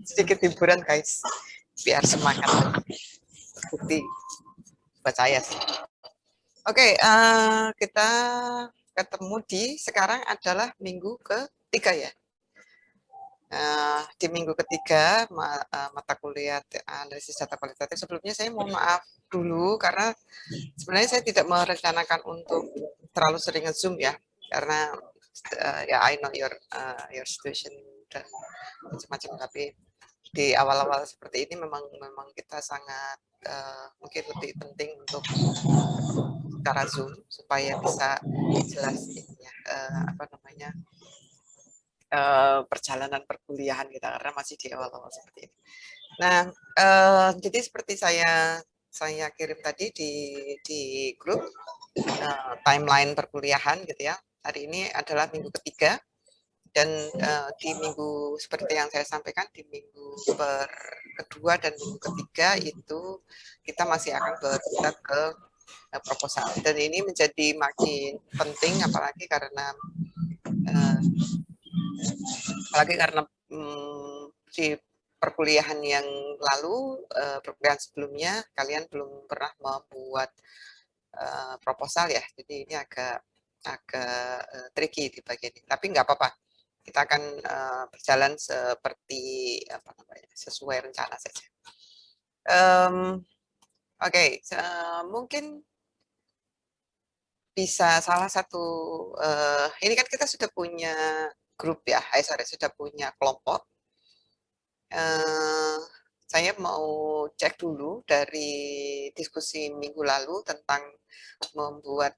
sedikit hiburan guys, biar semangat. Bukti buat saya sih. Oke, kita ketemu di sekarang adalah minggu ketiga ya. Di minggu ketiga mata kuliah analisis data kualitatif. Sebelumnya saya mohon maaf dulu karena sebenarnya saya tidak merencanakan untuk terlalu sering nge-zoom ya, karena ya I know your situation dan macam-macam, tapi di awal-awal seperti ini memang kita sangat mungkin lebih penting untuk secara Zoom supaya bisa jelas ya, apa namanya, perjalanan perkuliahan kita karena masih di awal-awal seperti ini. Nah, jadi seperti saya kirim tadi di grup timeline perkuliahan gitu ya. Hari ini adalah minggu ketiga dan di minggu seperti yang saya sampaikan di minggu kedua dan minggu ketiga itu kita masih akan berpindah ke proposal, dan ini menjadi makin penting apalagi karena di perkuliahan yang lalu, perkuliahan sebelumnya kalian belum pernah membuat proposal ya, jadi ini agak tricky di bagian ini, tapi nggak apa-apa, kita akan berjalan seperti apa namanya, sesuai rencana saja. Oke, mungkin bisa salah satu, ini kan kita sudah punya grup ya, sudah punya kelompok. Saya mau cek dulu dari diskusi minggu lalu tentang membuat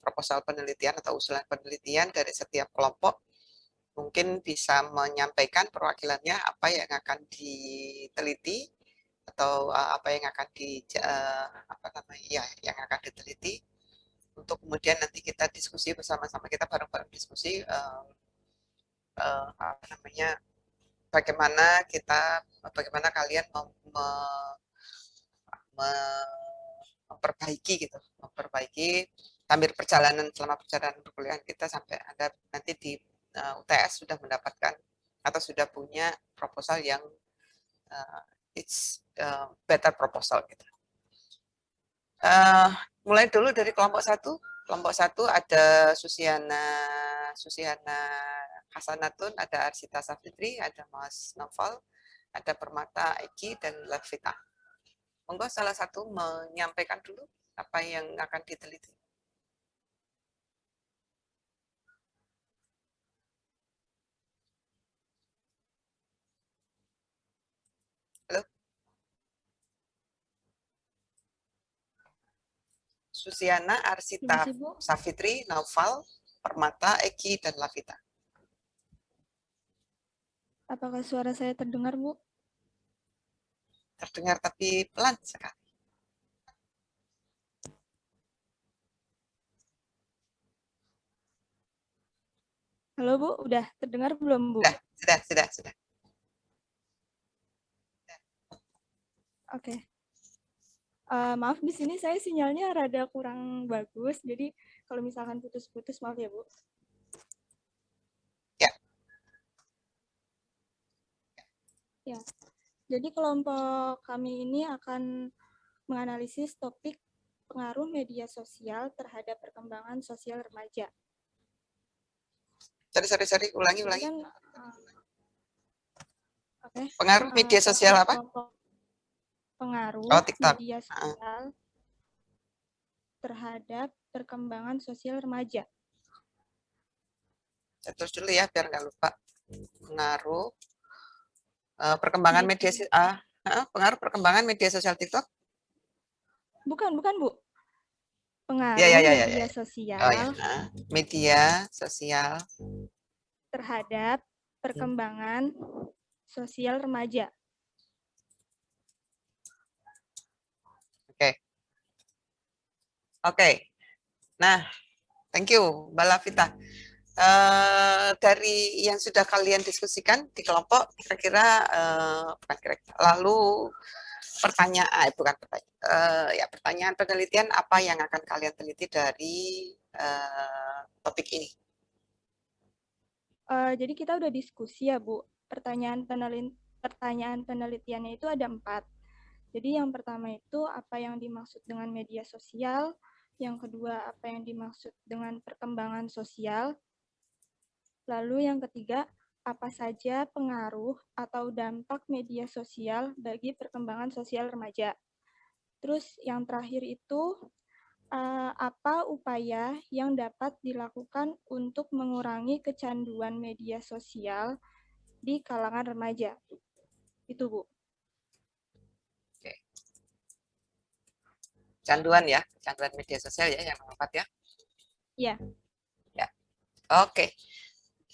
proposal penelitian atau usulan penelitian dari setiap kelompok. Mungkin bisa menyampaikan perwakilannya apa yang akan diteliti atau apa yang akan apa namanya ya, yang akan diteliti, untuk kemudian nanti kita diskusi bersama-sama, kita bareng-bareng diskusi apa namanya, bagaimana kalian memperbaiki sambil selama perjalanan perkuliahan kita sampai Anda nanti di UTS sudah mendapatkan atau sudah punya proposal yang it's better proposal gitu. Mulai dulu dari kelompok satu. Kelompok satu ada Susiana Hasanatun, ada Arsita Safitri, ada Mas Noval, ada Permata Eki, dan Lavita. Monggo salah satu menyampaikan dulu apa yang akan diteliti. Halo? Susiana, Arsita Safitri, Noval, Permata Eki, dan Lavita. Apakah suara saya terdengar, Bu? Terdengar tapi pelan sekali. Halo, Bu. Udah terdengar belum, Bu? Sudah. Oke. Maaf, di sini saya sinyalnya rada kurang bagus, jadi kalau misalkan putus-putus, maaf ya, Bu. Ya. Jadi kelompok kami ini akan menganalisis topik pengaruh media sosial terhadap perkembangan sosial remaja. Sorry, ulangi. Kan, okay. Pengaruh media sosial apa? Pengaruh media sosial terhadap perkembangan sosial remaja. Terus dulu ya, biar nggak lupa. Pengaruh perkembangan media pengaruh perkembangan media sosial TikTok? Bukan, Bu. Pengaruh media sosial. Oh, ya. Media sosial terhadap perkembangan sosial remaja. Oke. Nah, thank you, Mbak Lavita. Dari yang sudah kalian diskusikan di kelompok, lalu pertanyaan penelitian apa yang akan kalian teliti dari topik ini? Jadi kita udah diskusi ya, Bu, pertanyaan penelitiannya itu ada 4. Jadi yang pertama itu apa yang dimaksud dengan media sosial, yang kedua apa yang dimaksud dengan perkembangan sosial, lalu yang ketiga apa saja pengaruh atau dampak media sosial bagi perkembangan sosial remaja. Terus yang terakhir itu apa upaya yang dapat dilakukan untuk mengurangi kecanduan media sosial di kalangan remaja. Itu, Bu. Oke. Canduan ya, canduan media sosial ya yang keempat ya. Iya. Ya. Oke.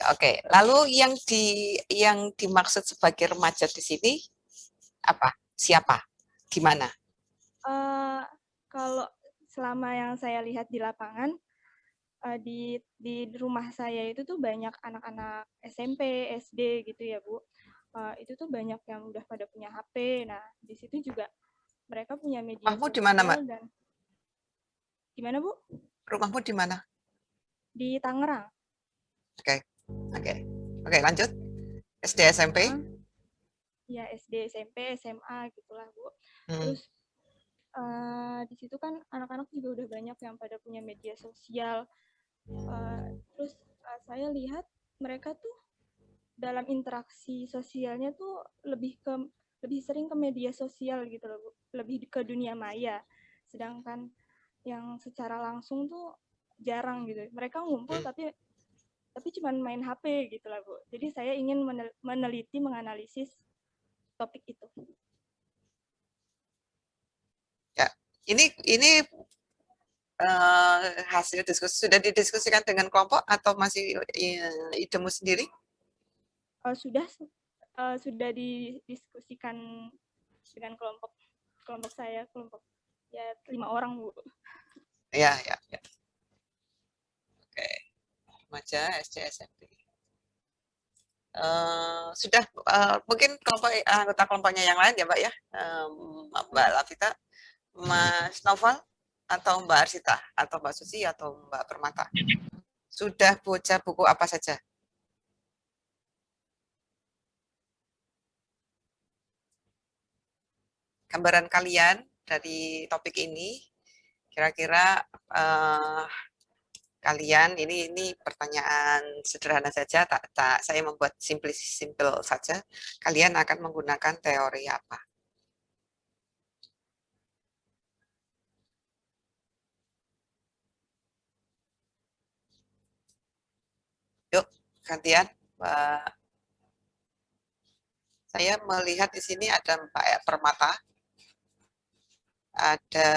Oke, lalu yang dimaksud sebagai remaja di sini apa? Siapa? Di mana? Kalau selama yang saya lihat di lapangan, di rumah saya itu tuh banyak anak-anak SMP, SD gitu ya, Bu. Itu tuh banyak yang udah pada punya HP. Nah, di situ juga mereka punya media Rumahmu di mana, Mbak? sosial dan gimana, Bu? Rumahmu di mana? Di Tangerang. Oke. Oke. Oke, lanjut. SD, SMP? Ya, SD, SMP, SMA gitulah, Bu. Hmm. Terus di situ kan anak-anak juga udah banyak yang pada punya media sosial. Terus saya lihat mereka tuh dalam interaksi sosialnya tuh lebih sering ke media sosial gitu loh, Bu. Lebih ke dunia maya. Sedangkan yang secara langsung tuh jarang gitu. Mereka ngumpul tapi cuma main HP gitu lah, Bu. Jadi saya ingin meneliti, menganalisis topik itu. Ya, ini hasil diskusi sudah didiskusikan dengan kelompok atau masih idemu sendiri? Sudah didiskusikan dengan kelompok saya, kelompok ya 5 orang, Bu. Ya, ya, ya. Oke, remaja SD SMP. Sudah mungkin anggota kelompoknya yang lain ya, Mbak ya, Mbak Lavita, Mas Novel, atau Mbak Arsita, atau Mbak Susi, atau Mbak Permata. Sudah baca buku apa saja? Gambaran kalian dari topik ini, kira-kira kalian ini pertanyaan sederhana saja, saya membuat simple saja. Kalian akan menggunakan teori apa? Yuk, gantian, Mbak. Saya melihat di sini ada Mbak Permata, ada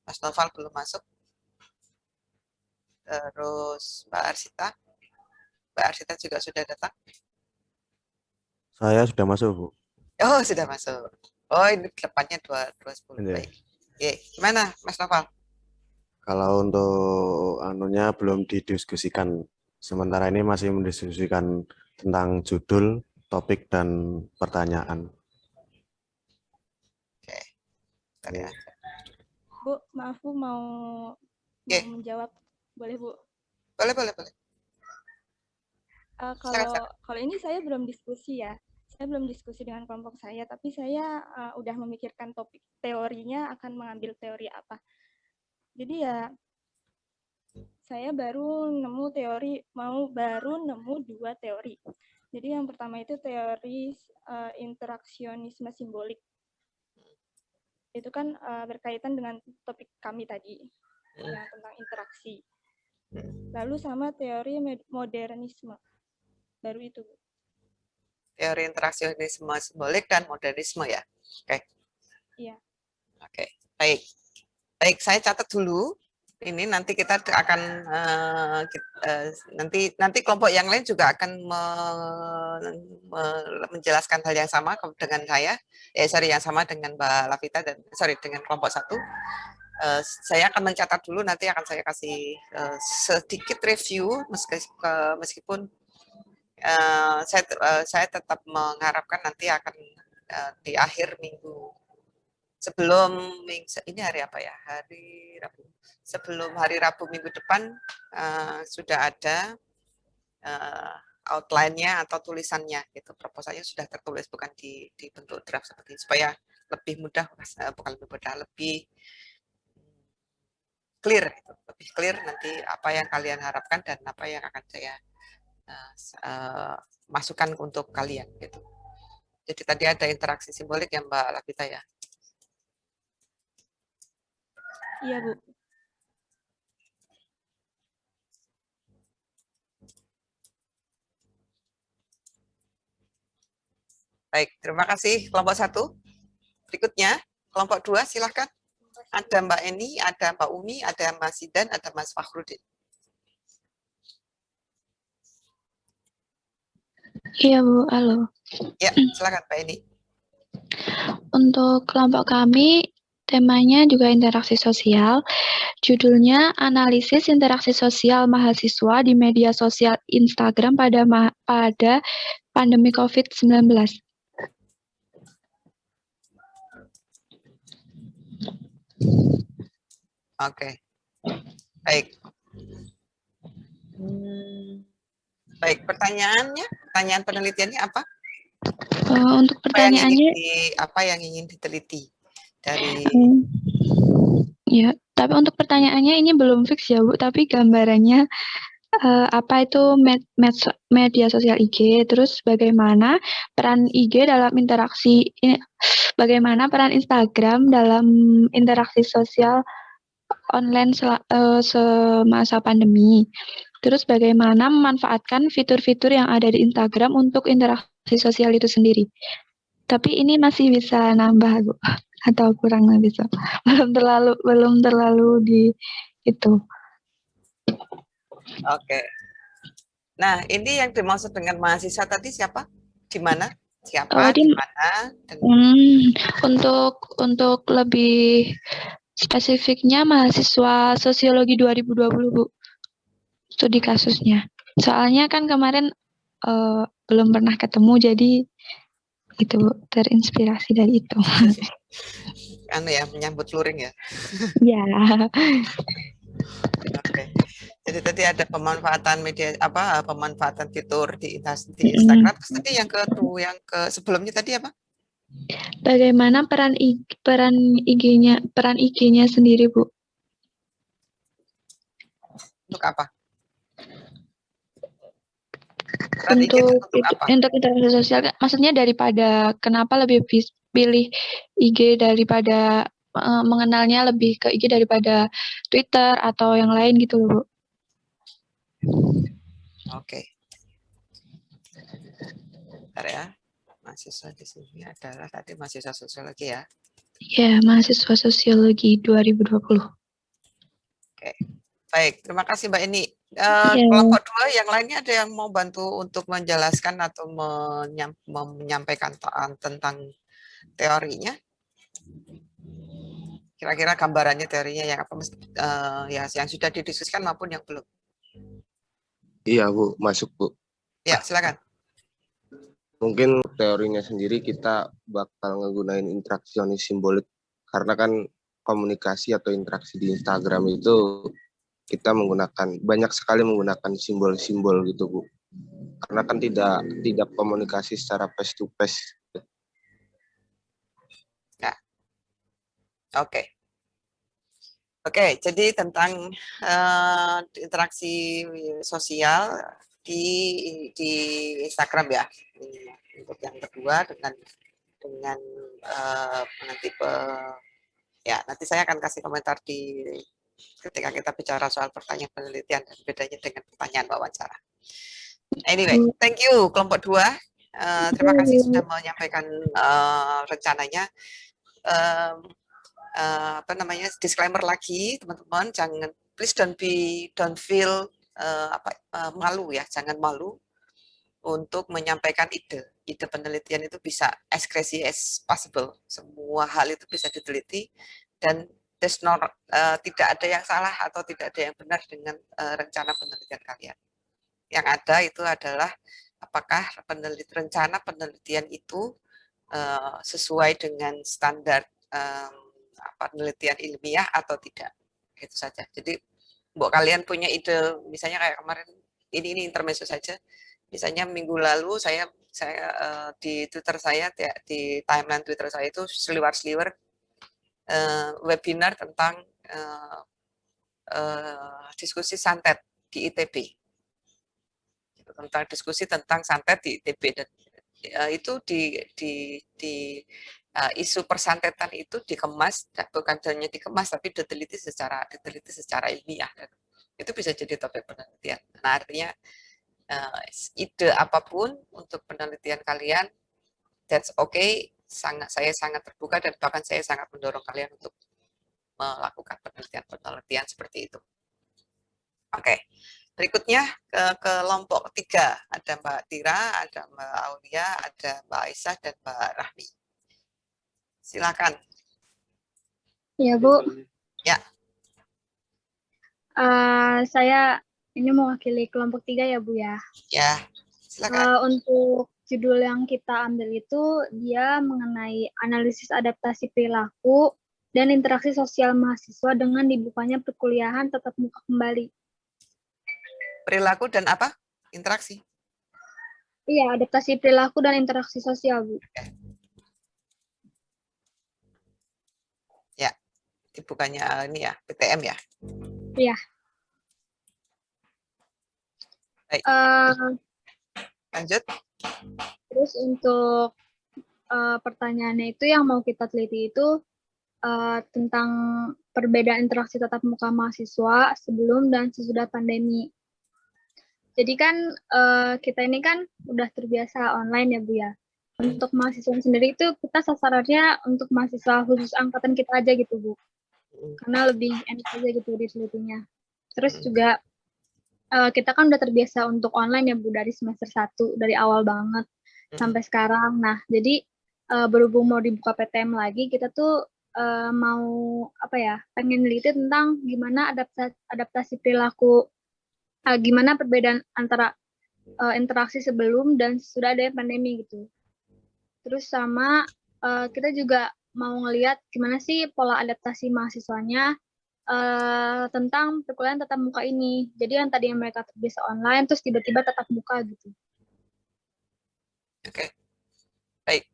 Mas Noval belum masuk, terus Mbak Arsita. Mbak Arsita juga sudah datang. Saya sudah masuk, Bu. Oh, sudah masuk. Oh, ini depannya 210. Iya. Baik. Oke, gimana Mas Noval? Kalau untuk anunya belum didiskusikan. Sementara ini masih mendiskusikan tentang judul, topik, dan pertanyaan. Oke. Bentar ya. Bu, maaf Bu, mau menjawab. Boleh, Bu? Boleh, boleh, boleh. Kalau ini saya belum diskusi ya. Saya belum diskusi dengan kelompok saya, tapi saya udah memikirkan topik teorinya akan mengambil teori apa. Jadi ya saya baru nemu 2 teori. Jadi yang pertama itu teori interaksionisme simbolik. Itu kan berkaitan dengan topik kami tadi, yang tentang interaksi. Lalu sama teori modernisme. Baru itu, Bu. Teori interaksionisme simbolik dan modernisme ya. Oke. Iya. Oke. Baik. Baik, saya catat dulu. Ini nanti kita akan nanti kelompok yang lain juga akan menjelaskan hal yang sama dengan saya. Yang sama dengan Mbak Lavita dan dengan kelompok 1. Saya akan mencatat dulu, nanti akan saya kasih sedikit review meskipun saya tetap mengharapkan nanti akan di akhir minggu sebelum ini hari apa ya, hari Rabu, sebelum hari Rabu minggu depan sudah ada outline-nya atau tulisannya gitu. Proposalnya sudah tertulis, bukan di bentuk draft seperti ini, supaya lebih mudah, bukan lebih mudah, lebih clear gitu. Lebih clear nanti apa yang kalian harapkan dan apa yang akan saya masukkan untuk kalian gitu. Jadi tadi ada interaksi simbolik ya Mbak Lavita ya. Iya, Bu. Baik, terima kasih kelompok 1. Berikutnya, kelompok 2 silahkan. Ada Mbak Eni, ada Mbak Umi, ada Mas Sidan, ada Mas Fakhrudin. Iya, Bu. Halo. Ya, silakan Mbak Eni. Untuk kelompok kami, temanya juga interaksi sosial. Judulnya Analisis Interaksi Sosial Mahasiswa di Media Sosial Instagram pada pandemi COVID-19. Oke. Baik. Baik, pertanyaannya, pertanyaan penelitiannya apa? Untuk pertanyaannya, apa yang ingin diteliti dari? Ya, tapi untuk pertanyaannya ini belum fix ya Bu, tapi gambarannya apa itu media sosial IG, terus bagaimana peran IG dalam interaksi, bagaimana peran Instagram dalam interaksi sosial online semasa pandemi. Terus bagaimana memanfaatkan fitur-fitur yang ada di Instagram untuk interaksi sosial itu sendiri. Tapi ini masih bisa nambah, Bu, atau kurang bisa. Belum terlalu di itu. Oke. Nah, ini yang dimaksud dengan mahasiswa tadi siapa? Di mana? Siapa? Di mana? Untuk lebih spesifiknya mahasiswa sosiologi 2020, Bu. Studi kasusnya. Soalnya kan kemarin belum pernah ketemu, jadi itu terinspirasi dari itu. Menyambut luring ya. Ya. Oke. Jadi tadi ada pemanfaatan media pemanfaatan fitur di Instagram. Terus tadi yang sebelumnya tadi apa? Bagaimana peran IG-nya sendiri, Bu? Untuk apa? Untuk interaksi sosial, maksudnya daripada kenapa lebih pilih IG daripada mengenalnya lebih ke IG daripada Twitter atau yang lain gitu loh, Bu. Oke. Bentar ya. Mahasiswa di sini adalah tadi mahasiswa sosiologi ya. Iya, mahasiswa sosiologi 2020. Oke. Baik, terima kasih Mbak Eni. Kelompok 2 yang lainnya ada yang mau bantu untuk menjelaskan atau menyampaikan tentang teorinya? Kira-kira gambarannya teorinya yang apa? Yang sudah didiskusikan maupun yang belum? Iya Bu, masuk Bu. Ya, silakan. Mungkin teorinya sendiri kita bakal ngegunain interaksionis simbolik karena kan komunikasi atau interaksi di Instagram itu kita banyak sekali menggunakan simbol-simbol gitu Bu. Karena kan tidak komunikasi secara face to face. Ya. Oke. Oke, jadi tentang interaksi sosial di Instagram ya. Untuk yang kedua nanti saya akan kasih komentar ketika kita bicara soal pertanyaan penelitian dan bedanya dengan pertanyaan wawancara. Anyway, thank you kelompok 2. Terima kasih sudah menyampaikan rencananya. Disclaimer lagi teman-teman, please don't feel malu ya, jangan malu untuk menyampaikan ide penelitian. Itu bisa as crazy as possible, semua hal itu bisa diteliti dan tidak ada yang salah atau tidak ada yang benar dengan rencana penelitian kalian. Yang ada itu adalah apakah rencana penelitian itu sesuai dengan standar penelitian ilmiah atau tidak, itu saja. Jadi kalian punya ide, misalnya kayak kemarin ini intermezzo saja. Misalnya minggu lalu saya di Twitter saya, di timeline Twitter saya itu seliwer-seliwer webinar tentang diskusi santet di ITB, tentang diskusi tentang santet di ITB, dan itu isu persantetan itu dikemas, bukan hanya dikemas tapi diteliti secara ilmiah, dan itu bisa jadi topik penelitian. Nah, artinya ide apapun untuk penelitian kalian, that's okay. Saya sangat terbuka dan bahkan saya sangat mendorong kalian untuk melakukan penelitian seperti itu. Oke, berikutnya ke kelompok 3. Ada Mbak Tira, ada Mbak Aulia, ada Mbak Aisyah, dan Mbak Rahmi. Silakan. Ya, Bu. Ya. Saya ini mewakili kelompok 3 ya, Bu ya. Ya, silakan. Untuk judul yang kita ambil itu dia mengenai analisis adaptasi perilaku dan interaksi sosial mahasiswa dengan dibukanya perkuliahan tatap muka kembali. Perilaku dan apa? Interaksi? Iya, adaptasi perilaku dan interaksi sosial, Bu. Ya, dibukanya ini ya, PTM ya? Iya. Baik. Lanjut. Terus untuk pertanyaannya itu yang mau kita teliti itu tentang perbedaan interaksi tatap muka mahasiswa sebelum dan sesudah pandemi. Jadi kan kita ini kan udah terbiasa online ya, Bu ya. Untuk mahasiswa sendiri itu kita sasarannya untuk mahasiswa khusus angkatan kita aja gitu, Bu. Karena lebih enak aja gitu ditelitinya. Terus juga kita kan udah terbiasa untuk online ya, Bu, dari semester 1, dari awal banget sampai sekarang. Nah, jadi berhubung mau dibuka PTM lagi, kita tuh mau pengen neliti tentang gimana adaptasi perilaku, gimana perbedaan antara interaksi sebelum dan sudah ada pandemi gitu. Terus sama kita juga mau ngelihat gimana sih pola adaptasi mahasiswanya tentang perkuliahan tatap muka ini. Jadi yang tadi mereka terbiasa online, terus tiba-tiba tatap muka gitu. Oke, baik.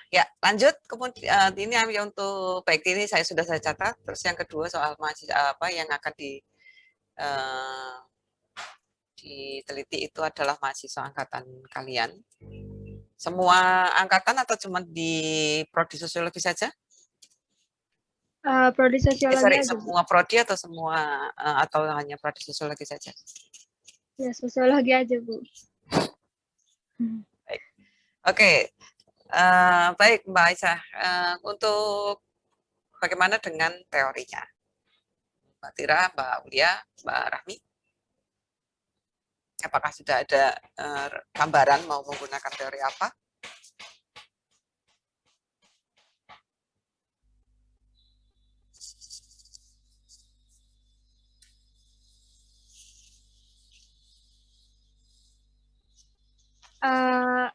Ya, lanjut. Kemudian ini untuk baik ini saya catat. Terus yang kedua soal mahasiswa apa yang akan diteliti itu adalah mahasiswa angkatan kalian. Semua angkatan atau cuma di prodi sosiologi saja? Prodi sosiologi aja. Semua prodi atau semua atau hanya prodi sosiologi saja? Ya, sosiologi aja, Bu. Baik. Oke. Baik, Mbak Aisyah. Untuk bagaimana dengan teorinya? Mbak Tira, Mbak Aulia, Mbak Rahmi? Apakah sudah ada gambaran mau menggunakan teori apa?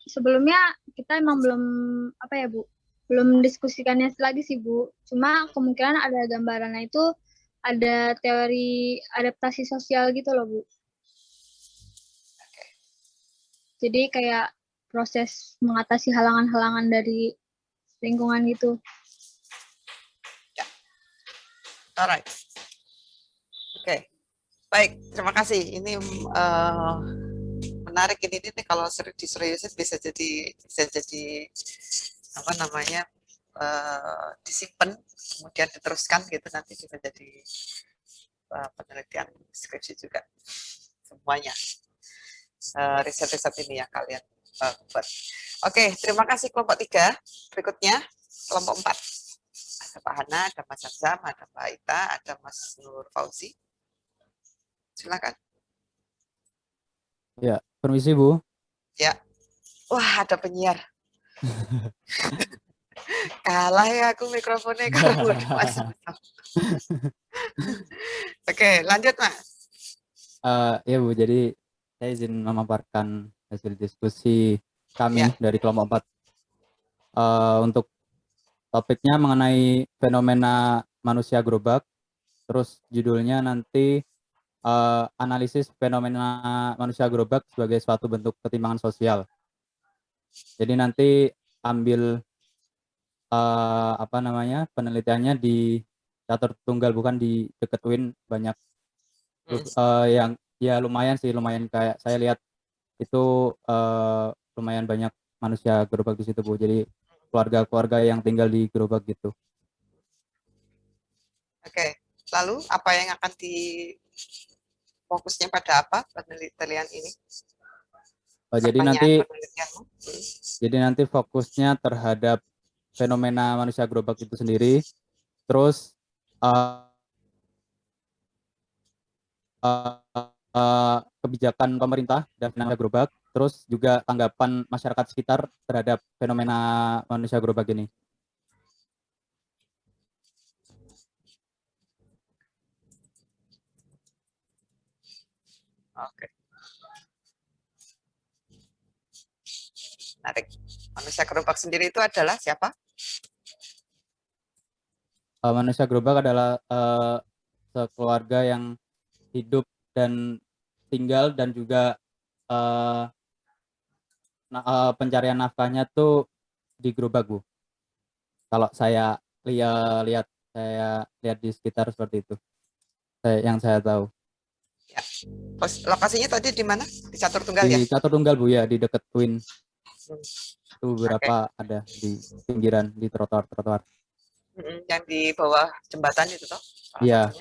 Sebelumnya kita emang belum belum diskusikannya lagi sih, Bu. Cuma kemungkinan ada gambarannya itu ada teori adaptasi sosial gitu loh, Bu. Jadi kayak proses mengatasi halangan-halangan dari lingkungan gitu. Ya. Alright. Oke. Baik, terima kasih. Ini menarik ini nih, kalau diseriusin bisa jadi apa namanya, disimpan kemudian diteruskan gitu, nanti bisa jadi penelitian skripsi juga semuanya, riset-riset ini yang kalian buat. Oke, terima kasih kelompok 3. Berikutnya kelompok 4. Ada Pak Hana, ada Mas Hamzam, ada Mbak Ita, ada Mas Nur Fauzi. Silakan. Ya, permisi Bu. Ya. Wah, ada penyiar. Kalah ya aku mikrofonnya kalau udah Mas. Oke, lanjut Mas. Ya Bu, jadi saya izin memaparkan hasil diskusi kami dari kelompok 4. Untuk topiknya mengenai fenomena manusia gerobak. Terus judulnya nanti analisis fenomena manusia gerobak sebagai suatu bentuk ketimpangan sosial. Jadi nanti ambil penelitiannya di catur tunggal, bukan di deket UIN. Banyak yang ya lumayan kayak saya lihat itu lumayan banyak manusia gerobak di situ, Bu. Jadi keluarga-keluarga yang tinggal di gerobak gitu. Oke, lalu apa yang akan fokusnya pada apa penelitian ini? Jadi nanti fokusnya terhadap fenomena manusia gerobak itu sendiri, terus kebijakan pemerintah dan manusia gerobak, terus juga tanggapan masyarakat sekitar terhadap fenomena manusia gerobak ini. Oke. Menarik. Manusia gerobak sendiri itu adalah siapa? Manusia gerobak adalah sekeluarga yang hidup dan tinggal dan juga pencarian nafkahnya tuh di gerobak, Bu. Kalau saya lihat di sekitar seperti itu. Yang saya tahu. Ya. Lokasinya tadi di mana? Di Catur Tunggal ya? Di Catur Tunggal, Bu, ya, di dekat UIN. Itu beberapa ada di pinggiran, di trotoar. Yang di bawah jembatan itu toh? Iya.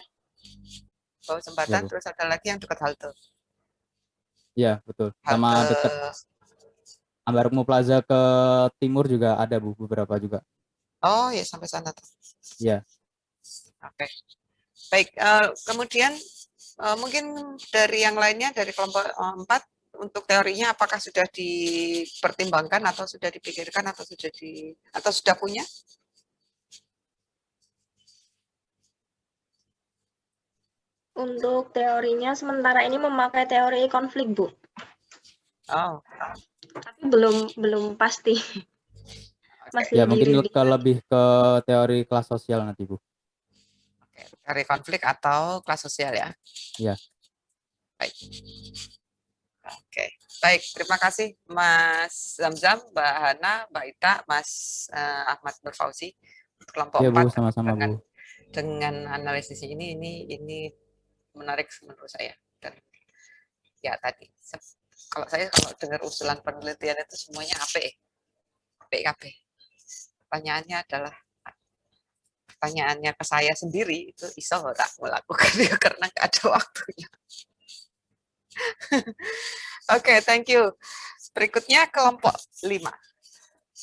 Bawah jembatan, ya, terus ada lagi yang dekat halte. Iya, betul. Halte... Sama dekat Ambarukmo Plaza ke timur juga ada, Bu, beberapa juga. Oh ya, sampai sana tuh. Iya. Oke. Baik, kemudian mungkin dari yang lainnya, dari kelompok 4, untuk teorinya apakah sudah dipertimbangkan atau sudah dipikirkan atau sudah punya? Untuk teorinya sementara ini memakai teori konflik, Bu. Oh. Tapi belum pasti. Masih ya, mungkin lebih ke teori kelas sosial nanti, Bu. Oke, teori konflik atau kelas sosial ya? Iya. Baik. Oke, baik. Terima kasih Mas Zamzam, Mbak Hana, Mbak Ita, Mas Ahmad Nur Fauzi, kelompok 4. Bu, sama-sama, Bu. Dengan analisis ini menarik menurut saya. Dan ya tadi, kalau dengar usulan penelitian itu semuanya apik. Pertanyaannya ke saya sendiri itu iso tak melakukan ya karena nggak ada waktunya. Oke, thank you. Berikutnya kelompok 5.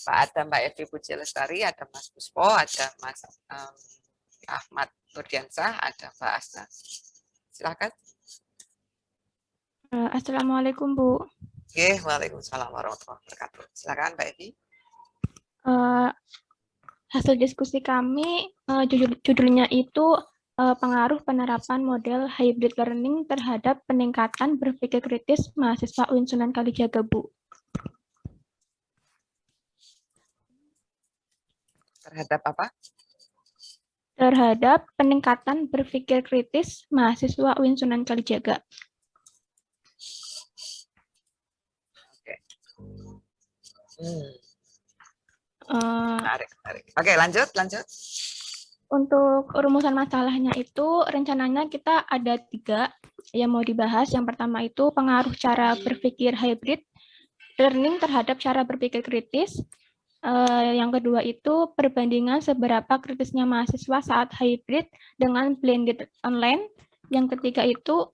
Ada Mbak Evi Puji Lestari, ada Mas Puspo, ada Mas Ahmad Nurdiansah, ada Mbak Asna. Silakan. Assalamualaikum, Bu. Oke, waalaikumsalam warahmatullahi wabarakatuh. Silakan Mbak Evi. Hasil diskusi kami, judulnya itu pengaruh penerapan model hybrid learning terhadap peningkatan berpikir kritis mahasiswa UIN Sunan Kalijaga, Bu. Terhadap apa? Terhadap peningkatan berpikir kritis mahasiswa UIN Sunan Kalijaga. Oke. Menarik. Oke, lanjut. Untuk rumusan masalahnya itu rencananya kita ada 3 yang mau dibahas. Yang pertama itu pengaruh cara berpikir hybrid learning terhadap cara berpikir kritis. Yang kedua itu perbandingan seberapa kritisnya mahasiswa saat hybrid dengan blended online. Yang ketiga itu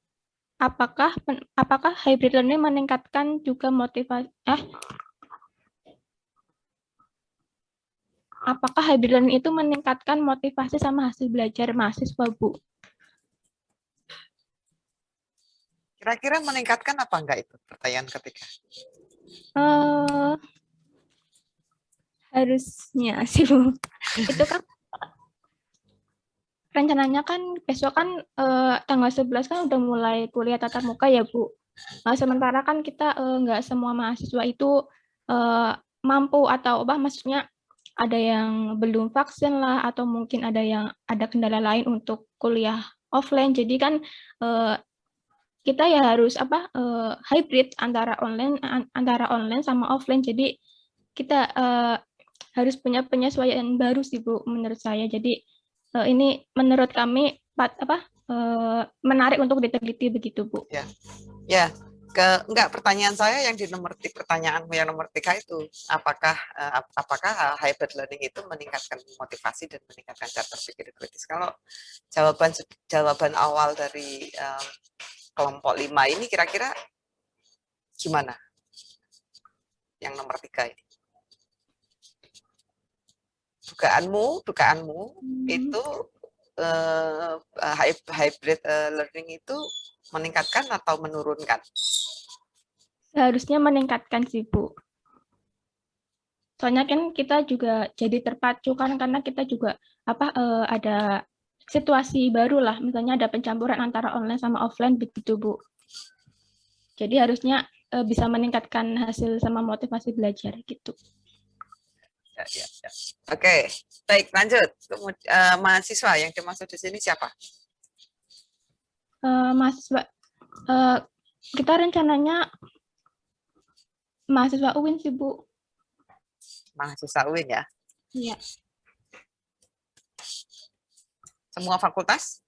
apakah hybrid learning meningkatkan juga motivasi apakah hybrid learning itu meningkatkan motivasi sama hasil belajar mahasiswa, Bu? Kira-kira meningkatkan apa enggak itu? Pertanyaan ketiga. Harusnya sih, Bu. Itu kan rencananya kan besok kan tanggal 11 kan udah mulai kuliah tatap muka ya, Bu. Sementara kan kita nggak semua mahasiswa itu mampu atau maksudnya ada yang belum vaksin lah atau mungkin ada yang ada kendala lain untuk kuliah offline. Jadi kan kita ya harus hybrid antara online sama offline. Jadi kita harus punya penyesuaian baru sih Bu menurut saya. Jadi ini menurut kami menarik untuk diteliti begitu Bu. Ya. Enggak, pertanyaan saya yang di pertanyaanmu yang nomor 3 itu, apakah hybrid learning itu meningkatkan motivasi dan meningkatkan cara berpikir kritis? Kalau jawaban awal dari kelompok 5 ini kira-kira gimana? Yang nomor 3 ini. Dugaanmu itu hybrid learning itu meningkatkan atau menurunkan? Seharusnya meningkatkan sih Bu. Soalnya kan kita juga jadi terpacu kan, karena kita juga ada situasi baru lah, misalnya ada pencampuran antara online sama offline begitu Bu. Jadi harusnya bisa meningkatkan hasil sama motivasi belajar gitu. Ya. Oke, baik, lanjut. Mahasiswa yang dimaksud di sini siapa? Mahasiswa, kita rencananya mahasiswa UIN sih Bu. Mahasiswa UIN ya? Iya. Semua fakultas?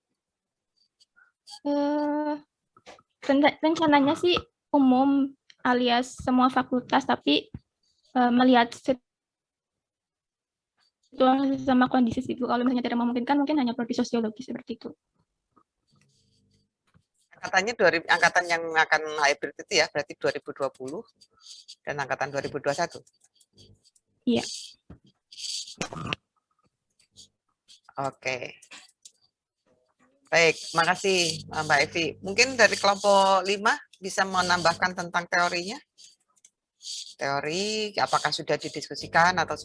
Rencananya sih umum alias semua fakultas, tapi melihat situasi sama kondisi sih Bu. Kalau misalnya tidak memungkinkan, mungkin hanya prodi sosiologi seperti itu. Angkatan yang akan hybrid itu ya, berarti 2020 dan angkatan 2021. Iya. Oke. Baik, makasih Mbak Evi. Mungkin dari kelompok 5 bisa menambahkan tentang teorinya? Teori, apakah sudah didiskusikan atau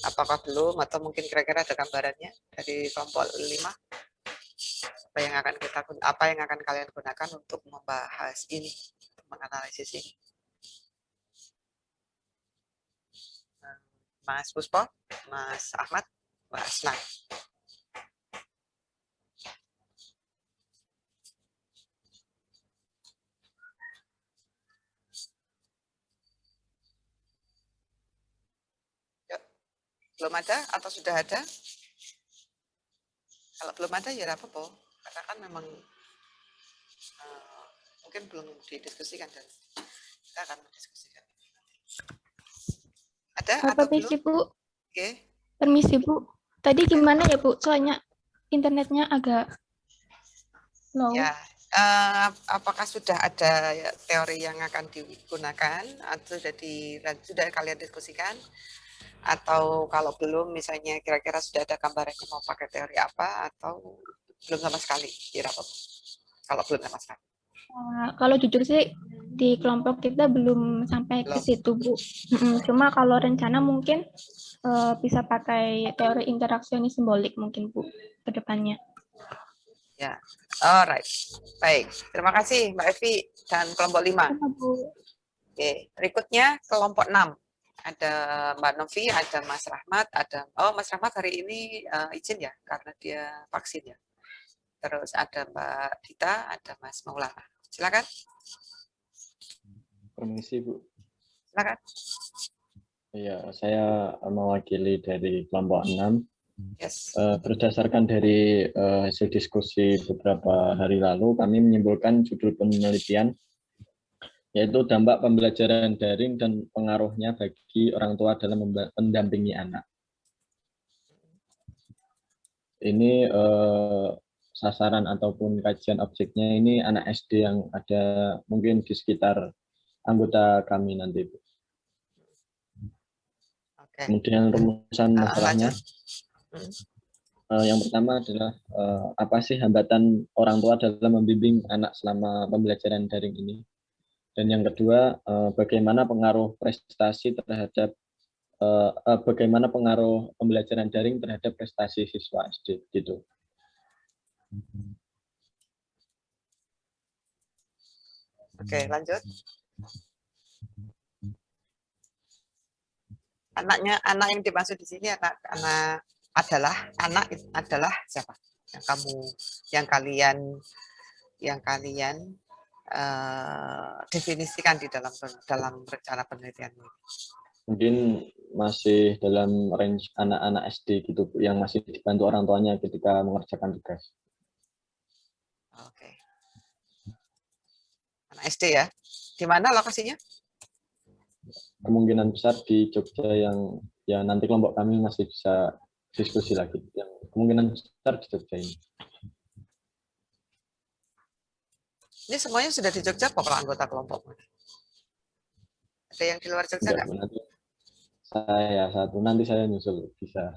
apakah belum, atau mungkin kira-kira ada gambarannya dari kelompok 5? Apa yang akan kalian gunakan untuk membahas ini, untuk menganalisis ini? Mas Puspo, Mas Ahmad, Mbak Asna. Belum ada atau sudah ada? Kalau belum ada ya apa-apa, karena kan memang mungkin belum didiskusikan dan kita akan mendiskusikan. Ada atau Permisi, belum? Bu. Oke. Permisi Bu. Tadi gimana ya Bu? Soalnya internetnya agak low. Ya. Apakah sudah ada teori yang akan digunakan atau sudah kalian diskusikan? Atau kalau belum, misalnya kira-kira sudah ada gambarannya mau pakai teori apa, atau belum sama sekali, kira apa? Kalau belum sama sekali. Kalau jujur sih di kelompok kita belum sampai ke situ Bu. Cuma kalau rencana mungkin bisa pakai teori interaksionis simbolik mungkin Bu ke depannya. Ya, alright. Baik, terima kasih Mbak Evi dan kelompok 5. Oke, berikutnya kelompok 6. Ada Mbak Novi, ada Mas Rahmat, Mas Rahmat hari ini izin ya karena dia vaksin ya. Terus ada Mbak Dita, ada Mas Maulana. Silakan. Permisi Bu. Silakan. Iya, saya mewakili dari kelompok 6. Yes. Berdasarkan dari hasil diskusi beberapa hari lalu, kami menyimpulkan judul penelitian yaitu dampak pembelajaran daring dan pengaruhnya bagi orang tua dalam mendampingi anak. Ini sasaran ataupun kajian objeknya ini anak SD yang ada mungkin di sekitar anggota kami nanti, Bu. Okay. Kemudian rumusan masalahnya. Yang pertama adalah apa sih hambatan orang tua dalam membimbing anak selama pembelajaran daring ini? Dan yang kedua, bagaimana pengaruh prestasi terhadap bagaimana pengaruh pembelajaran daring terhadap prestasi siswa SD gitu. Oke, lanjut. Anak yang dimaksud di sini anak adalah siapa? Yang kalian definisikan di dalam rencana penelitian ini? Mungkin masih dalam range anak-anak SD gitu, Bu, yang masih dibantu orang tuanya ketika mengerjakan tugas. Oke. Anak SD ya. Di mana lokasinya? Kemungkinan besar di Jogja yang ya nanti kelompok kami masih bisa diskusi lagi. Yang kemungkinan besar di Jogja ini. Ini semuanya sudah di Jogja kok kalau anggota kelompok. Ada yang di luar Jogja nggak? Nanti saya satu, nanti saya nyusul bisa.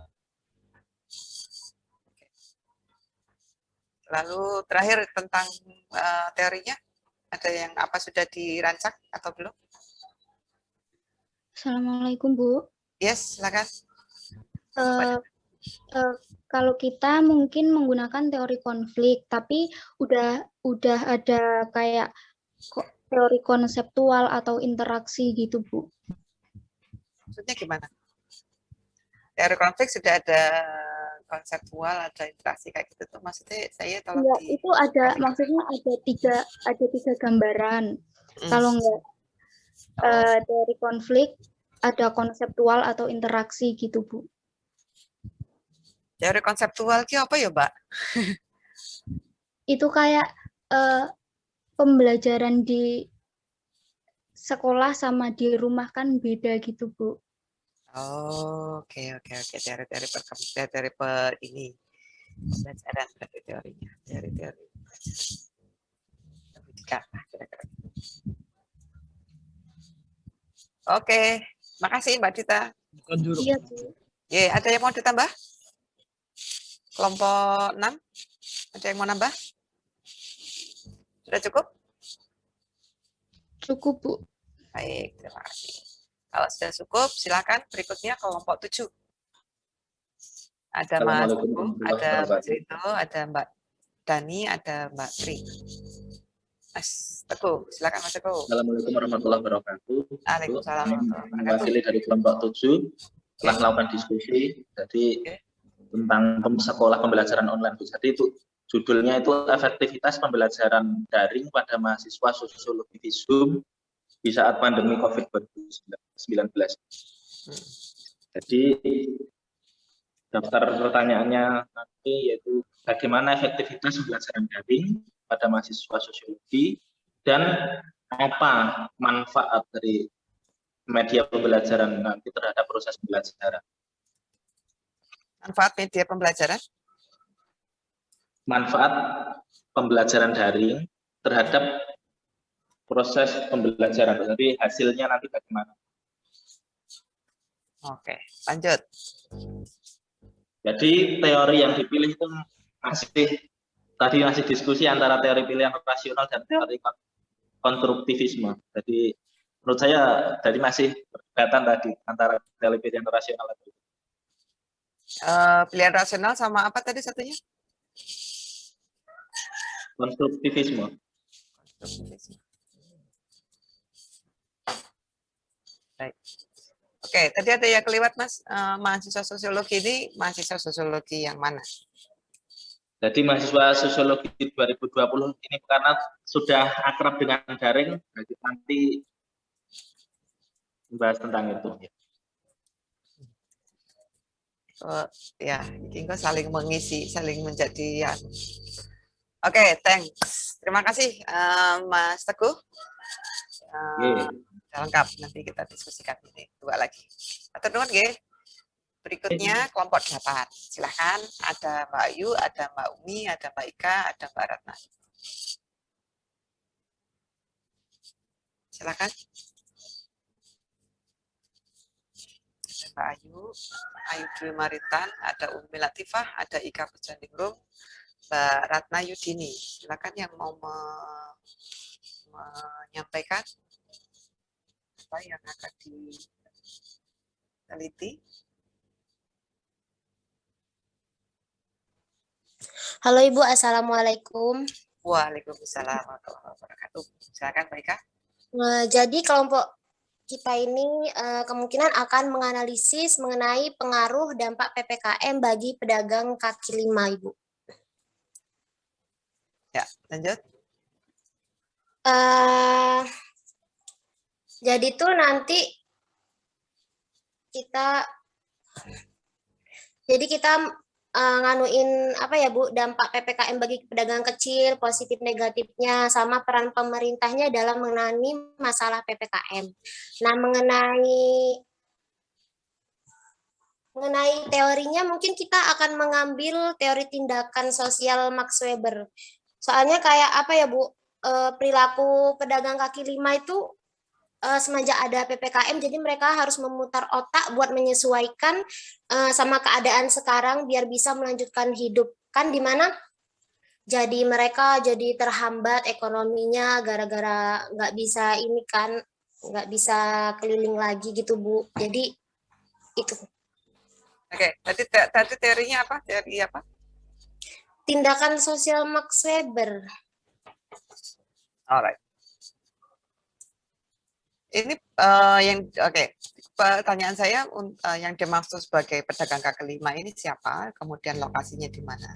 Lalu terakhir tentang teorinya, ada yang apa sudah dirancang atau belum? Assalamualaikum, Bu. Yes, silakan. Kalau kita mungkin menggunakan teori konflik, tapi udah ada kayak teori konseptual atau interaksi gitu, Bu. Maksudnya gimana? Teori konflik sudah ada konseptual, ada interaksi kayak gitu tuh. Maksudnya saya tolong ya, itu ada, maksudnya ada tiga gambaran. Kalau enggak teori konflik, ada konseptual atau interaksi gitu, Bu. Teori konseptual itu apa ya, Mbak? Itu kayak pembelajaran di sekolah sama di rumah kan beda gitu, Bu. Oh, oke. Teori ini pembelajaran berarti teorinya, teori pendidikan. Oke, makasih Mbak Dita. Iya, Bu. Ada yang mau ditambah? Kelompok 6, ada yang mau nambah? Sudah cukup? Cukup, Bu. Baik, terima kasih. Kalau sudah cukup, silakan berikutnya kelompok 7. Ada Mas Teguh, ada Mas Rito, ada Mbak Dani, ada Mbak Tri. Mas Teguh, silakan Mas Teguh. Assalamualaikum warahmatullahi wabarakatuh. Waalaikumsalam warahmatullahi wabarakatuh. Mewakili dari kelompok 7 telah melakukan diskusi tentang sekolah pembelajaran online. Jadi itu judulnya itu efektivitas pembelajaran daring pada mahasiswa sosiologi visum di saat pandemi COVID-19. Jadi daftar pertanyaannya nanti yaitu bagaimana efektivitas pembelajaran daring pada mahasiswa sosiologi dan apa manfaat dari media pembelajaran nanti terhadap proses pembelajaran. Manfaat media pembelajaran? Manfaat pembelajaran daring terhadap proses pembelajaran. Jadi hasilnya nanti bagaimana? Oke, lanjut. Jadi teori yang dipilih itu masih diskusi antara teori pilihan rasional dan teori konstruktivisme. Jadi menurut saya dari masih perdebatan tadi antara teori pilihan rasional itu. Pilihan rasional sama apa tadi satunya? Konstruktivisme. Baik. Oke, tadi ada yang kelewat Mas, mahasiswa sosiologi ini mahasiswa sosiologi yang mana? Jadi mahasiswa sosiologi 2020 ini karena sudah akrab dengan daring, jadi nanti membahas tentang itu. Ya, ini saling mengisi, saling menjadi ya. Oke, thanks. Terima kasih Mas Teguh. Lengkap, nanti kita diskusikan ini dua lagi. Atur nuwun nggih. Berikutnya kelompok 8. Silahkan, ada Mbak Ayu, ada Mbak Umi, ada Mbak Ika, ada Mbak Ratna. Silahkan. Ada Mbak Ayu Dwi Maritan, ada Umi Latifah, ada Ika Pujaningrum, Mbak Ratna Yudini. Silakan yang mau menyampaikan apa yang akan diteliti. Halo Ibu, Assalamualaikum. Waalaikumsalam warahmatullahi wabarakatuh. Silakan Mbak Ika. Jadi kelompok kita ini kemungkinan akan menganalisis mengenai pengaruh dampak PPKM bagi pedagang kaki lima, Ibu. Ya, lanjut. Jadi tuh nanti kita nganuin apa ya Bu, dampak PPKM bagi pedagang kecil, positif negatifnya, sama peran pemerintahnya dalam menangani masalah PPKM. Nah, mengenai teorinya mungkin kita akan mengambil teori tindakan sosial Max Weber. Soalnya kayak apa ya Bu, perilaku pedagang kaki lima itu semenjak ada PPKM, jadi mereka harus memutar otak buat menyesuaikan sama keadaan sekarang biar bisa melanjutkan hidup. Kan dimana jadi mereka jadi terhambat ekonominya gara-gara nggak bisa ini kan, nggak bisa keliling lagi gitu Bu. Jadi itu. Oke, tadi teorinya apa? Teori apa? Tindakan sosial Max Weber. Alright. Ini pertanyaan saya yang dimaksud sebagai pedagang kaki lima ini siapa? Kemudian lokasinya di mana?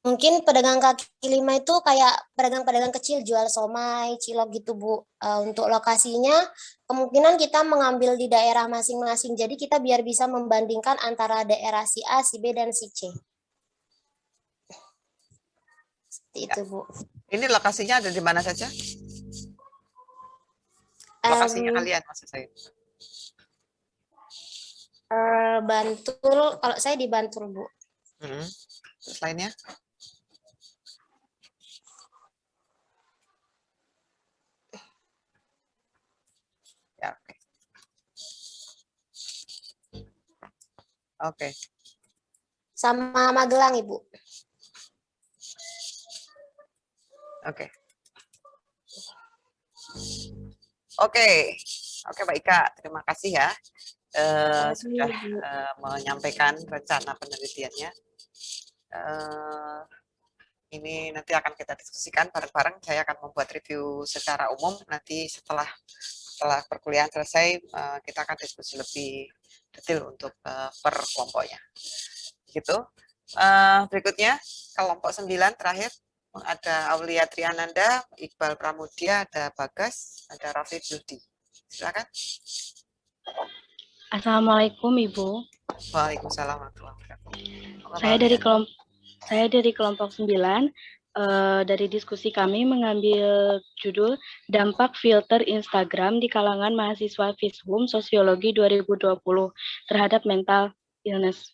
Mungkin pedagang kaki lima itu kayak pedagang-pedagang kecil jual somai, cilok gitu Bu. Untuk lokasinya kemungkinan kita mengambil di daerah masing-masing. Jadi kita biar bisa membandingkan antara daerah si A, si B, dan si C. Seperti itu Bu. Ini lokasinya ada di mana saja? Lokasinya kalian maksud saya. Bantul, kalau saya di Bantul Bu. Terus lainnya? Ya, oke. Oke. Sama Magelang Ibu. Oke. Oke, Mbak Ika, terima kasih ya sudah menyampaikan rencana penelitiannya. Ini nanti akan kita diskusikan bareng-bareng. Saya akan membuat review secara umum. Nanti setelah perkuliahan selesai, kita akan diskusi lebih detail untuk per kelompoknya. Gitu. Berikutnya kelompok 9 terakhir. Ada Aulia Triananda, Iqbal Pramudia, ada Bagas, ada Raffi Judi. Silakan. Assalamualaikum Ibu. Waalaikumsalam warahmatullahi wabarakatuh. Saya dari kelompok 9. Dari diskusi kami mengambil judul Dampak Filter Instagram di kalangan mahasiswa Fishum Sosiologi 2020 terhadap mental illness.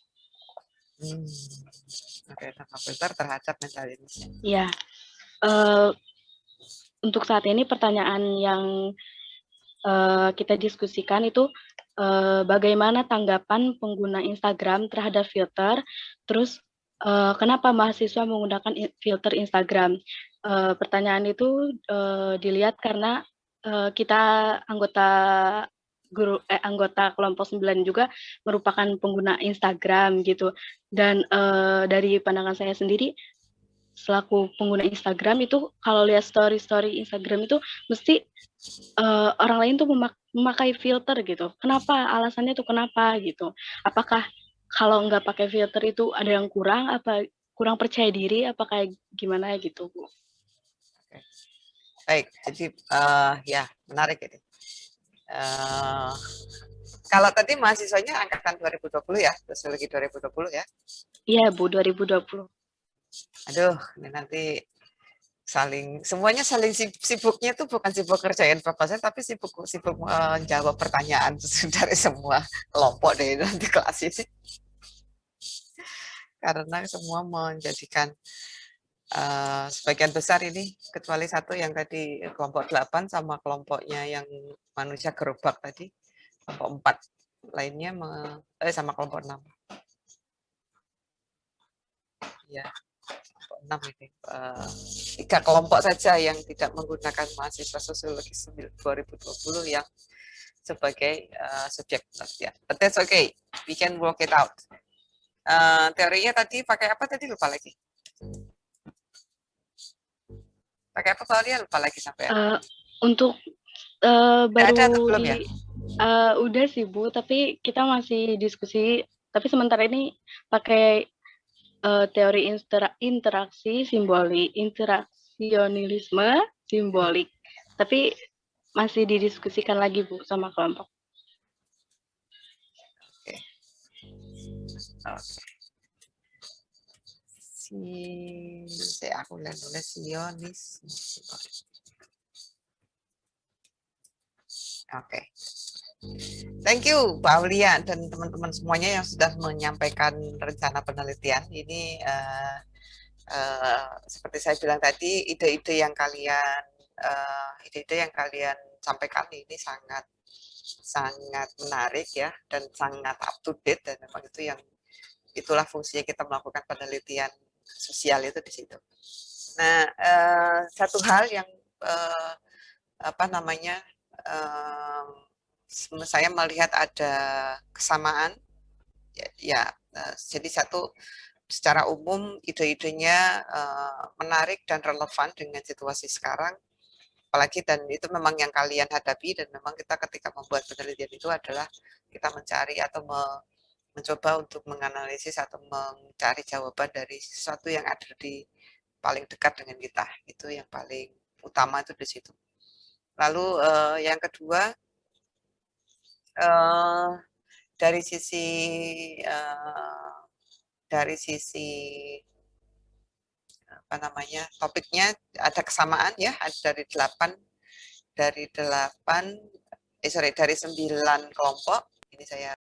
Oke, dampak filter terhadap mental illness. Ya, untuk saat ini pertanyaan yang kita diskusikan itu bagaimana tanggapan pengguna Instagram terhadap filter, terus kenapa mahasiswa menggunakan filter Instagram. Pertanyaan itu dilihat karena kita anggota kelompok 9 juga merupakan pengguna Instagram gitu. Dan dari pandangan saya sendiri, selaku pengguna Instagram itu kalau lihat story Instagram itu mesti orang lain tuh memakai filter gitu. Kenapa? Alasannya tuh kenapa gitu. Apakah kalau nggak pakai filter itu ada yang kurang, apa kurang percaya diri, apa kayak gimana gitu Bu? Baik, jadi ya menarik ini. Kalau tadi mahasiswanya angkatan 2020 ya, sosiologi 2020 ya? Iya Bu, 2020. Aduh, ini nanti semuanya saling sibuknya tuh bukan sibuk kerjain proposal, tapi sibuk menjawab pertanyaan dari semua kelompok deh nanti kelas ini. Karena semua menjadikan sebagian besar ini, kecuali satu yang tadi kelompok 8 sama kelompoknya yang manusia gerobak tadi, kelompok 4 lainnya sama kelompok 6. Ya, kelompok 6 ini. 3 kelompok saja yang tidak menggunakan mahasiswa sosiologi 2020 yang sebagai subjek penelitian. But that's okay, we can work it out. Teorinya tadi pakai apa tadi lupa lagi. Pakai apa Claudia? Lupa lagi sampai untuk baru ada atau belum ya? Udah sih Bu, tapi kita masih diskusi. Tapi sementara ini pakai teori interaksi nasionalisme simbolik. Tapi masih didiskusikan lagi Bu sama kelompok. Oke. Aku udah nulis Sionis. Oke. Thank you Pak Aulia dan teman-teman semuanya yang sudah menyampaikan rencana penelitian. Ini seperti saya bilang tadi, ide-ide yang kalian sampaikan ini sangat menarik ya, dan sangat up to date, dan memang itulah fungsinya kita melakukan penelitian sosial itu di situ. Nah, satu hal yang saya melihat ada kesamaan ya, jadi secara umum ide-idenya menarik dan relevan dengan situasi sekarang, apalagi, dan itu memang yang kalian hadapi, dan memang kita ketika membuat penelitian itu adalah kita mencari atau mencoba untuk menganalisis atau mencari jawaban dari sesuatu yang ada di paling dekat dengan kita. Itu yang paling utama itu di situ. Lalu yang kedua, dari sisi topiknya ada kesamaan ya, dari 9 kelompok. Ini saya